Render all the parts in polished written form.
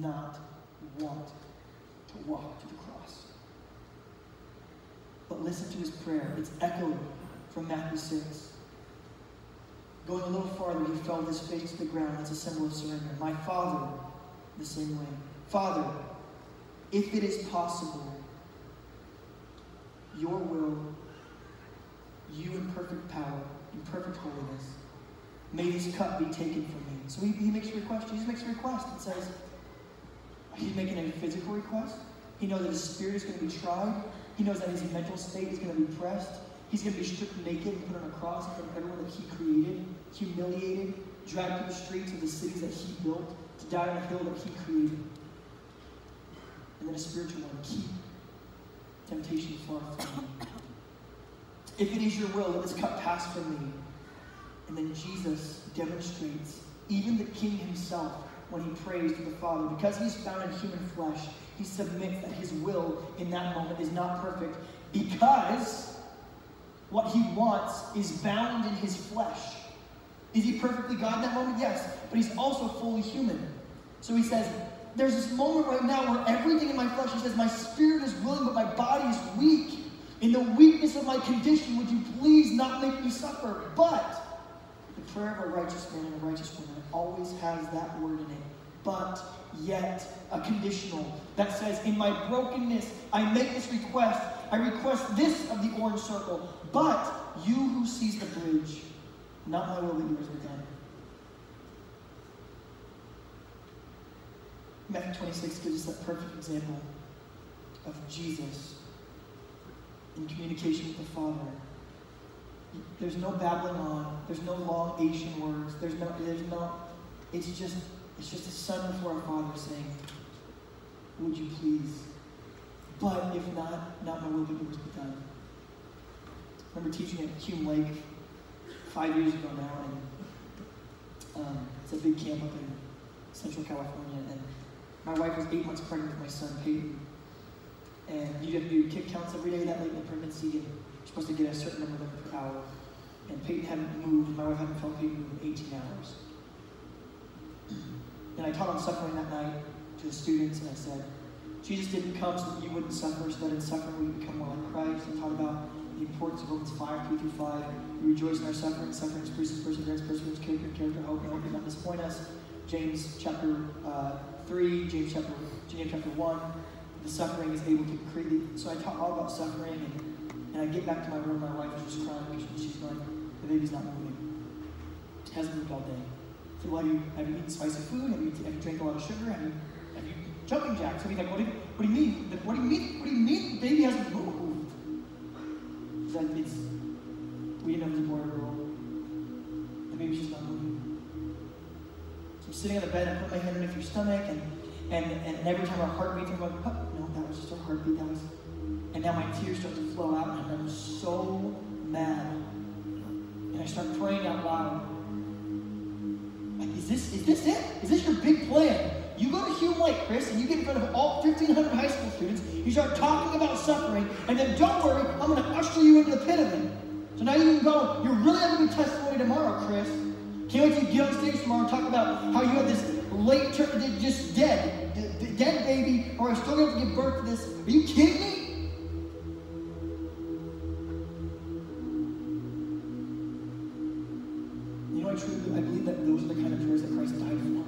not want to walk to the cross. But listen to his prayer. It's echoed from Matthew 6. Going a little farther, he fell with his face to the ground. That's a symbol of surrender. My Father, the same way. Father, if it is possible, your will, you in perfect power, in perfect holiness, may this cup be taken from me. So he makes a request. Jesus makes a request and says, he's making a physical request. He knows that his spirit is going to be tried. He knows that his mental state is going to be pressed. He's going to be stripped naked and put on a cross in front of everyone that he created, humiliated, dragged through the streets of the cities that he built, to die on a hill that he created. And then a spiritual one, keep temptation far from me. If it is your will, let this cup pass from me. And then Jesus demonstrates, even the King himself, when he prays to the Father, because he's found in human flesh, he submits that his will in that moment is not perfect, because what he wants is bound in his flesh. Is he perfectly God in that moment? Yes, but he's also fully human. So he says, there's this moment right now where everything in my flesh, he says, my spirit is willing, but my body is weak. In the weakness of my condition, would you please not make me suffer? But the prayer of a righteous man and a righteous woman always has that word in it. But yet, a conditional that says, in my brokenness, I make this request. I request this of the orange circle. But you who sees the bridge, not my will, but yours be done. Matthew 26 gives us that perfect example of Jesus in communication with the Father. There's no babbling on. There's no long Asian words. It's just a son before a father saying, would you please? But if not my will, but yours be done. I remember teaching at Hume Lake 5 years ago now, and it's a big camp up in Central California, and my wife was 8 months pregnant with my son, Peyton. And you have to do kick counts every day that late in the pregnancy, and you're supposed to get a certain number of them per hour. And Peyton hadn't moved, my wife hadn't felt Peyton move in 18 hours. And I taught on suffering that night to the students, and I said, Jesus didn't come so that you wouldn't suffer, so that in suffering we would become more like Christ. I taught about the importance of Romans 5:3-5. We rejoice in our suffering. Suffering produces perseverance, perseverance, character, hope, and hope does not disappoint us. James chapter 3, James chapter 1. The suffering is able to create. So I taught all about suffering, and I get back to my room, my wife is just crying because she's going, the baby's not moving. It hasn't moved all day. I said, well, have you eaten spicy food? Have you drank a lot of sugar? Have you jumping jacks? So he's like, what do you mean? What do you mean the baby hasn't moved? He's like, we didn't know it was a boy or a girl. The baby's just not moving. So I'm sitting on the bed, I put my hand underneath your stomach, and every time our heart beats, I'm like, oh, no, that was just our heartbeat. And now my tears start to flow out, and I'm so mad. And I start praying out loud. Like, is this it? Is this your big plan? You go to Hume Lake, Chris, and you get in front of all 1,500 high school students, you start talking about suffering, and then don't worry, I'm going to usher you into the pit of it. So now you can go, you're really having a testimony tomorrow, Chris. Can't wait till you get on stage tomorrow and talk about how you had this late, just dead baby, or I still have to give birth to this. Are you kidding me? You know, I believe that those are the kind of prayers that Christ died for.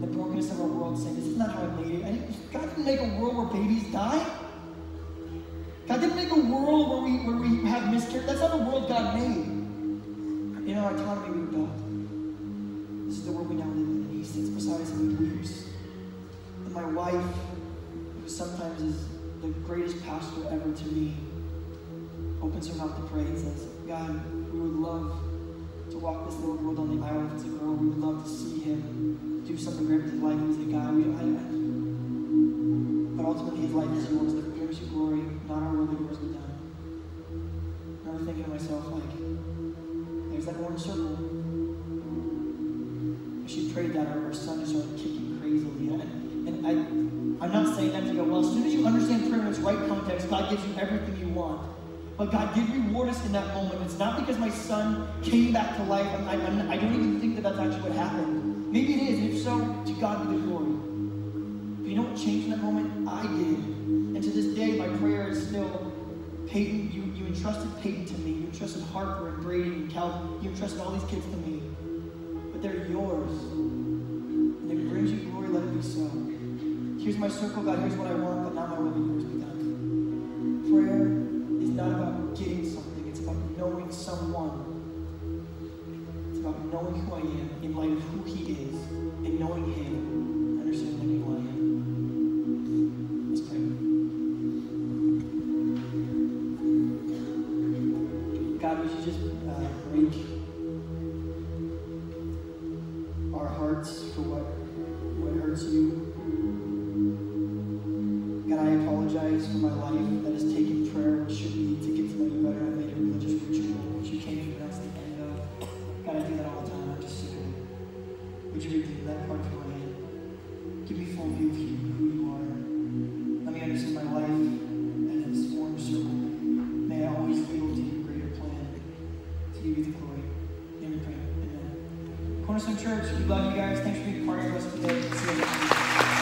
The brokenness of our world saying, this is not how I made it. God didn't make a world where babies die. God didn't make a world where we have miscarriage. That's not the world God made. In our autonomy, we rebelled. This is the world we now live in. And he sits beside us and he weeps. And my wife, who sometimes is the greatest pastor ever to me, opens her mouth to pray and says, God, we would love to walk this little world on the aisle if it's a girl. We would love to see him do something great with his life. He's a guy. But ultimately, his life is yours. The forgiveness of glory, not our will, but yours be done. I remember thinking to myself, like, there's that orange circle. As she prayed that, our son just started kicking crazily. And I'm not saying that to go, well, as soon as you understand prayer in its right context, God gives you everything you want. But God did reward us in that moment. It's not because my son came back to life. I don't even think that that's actually what happened. Maybe it is, and if so, to God be the entrusted Peyton to me. You entrusted Harper and Brady and Calvin. You entrusted all these kids to me. But they're yours. And if it brings you glory, let it be so. Here's my circle, God. Here's what I want, but not my will, but yours be done. Prayer is not about getting something. It's about knowing someone. It's about knowing who I am in light of who he is and knowing him, understanding who I am. Let's pray. God, would you just break our hearts for what hurts you? God, I apologize for my life that has taken prayer, which should be to get to know you better. I made a religious ritual, which you can't even pronounce the end of. God, I do that all the time. I'm just sick of it. Would you redeem that part from my head? Give me full view of you, who you are. Let me understand my life as this warm circle. May I always yield to your greater plan. To give you the glory. In we pray. Amen. Cornerstone Church, we love you guys. Thanks for being part of us today. See you next week.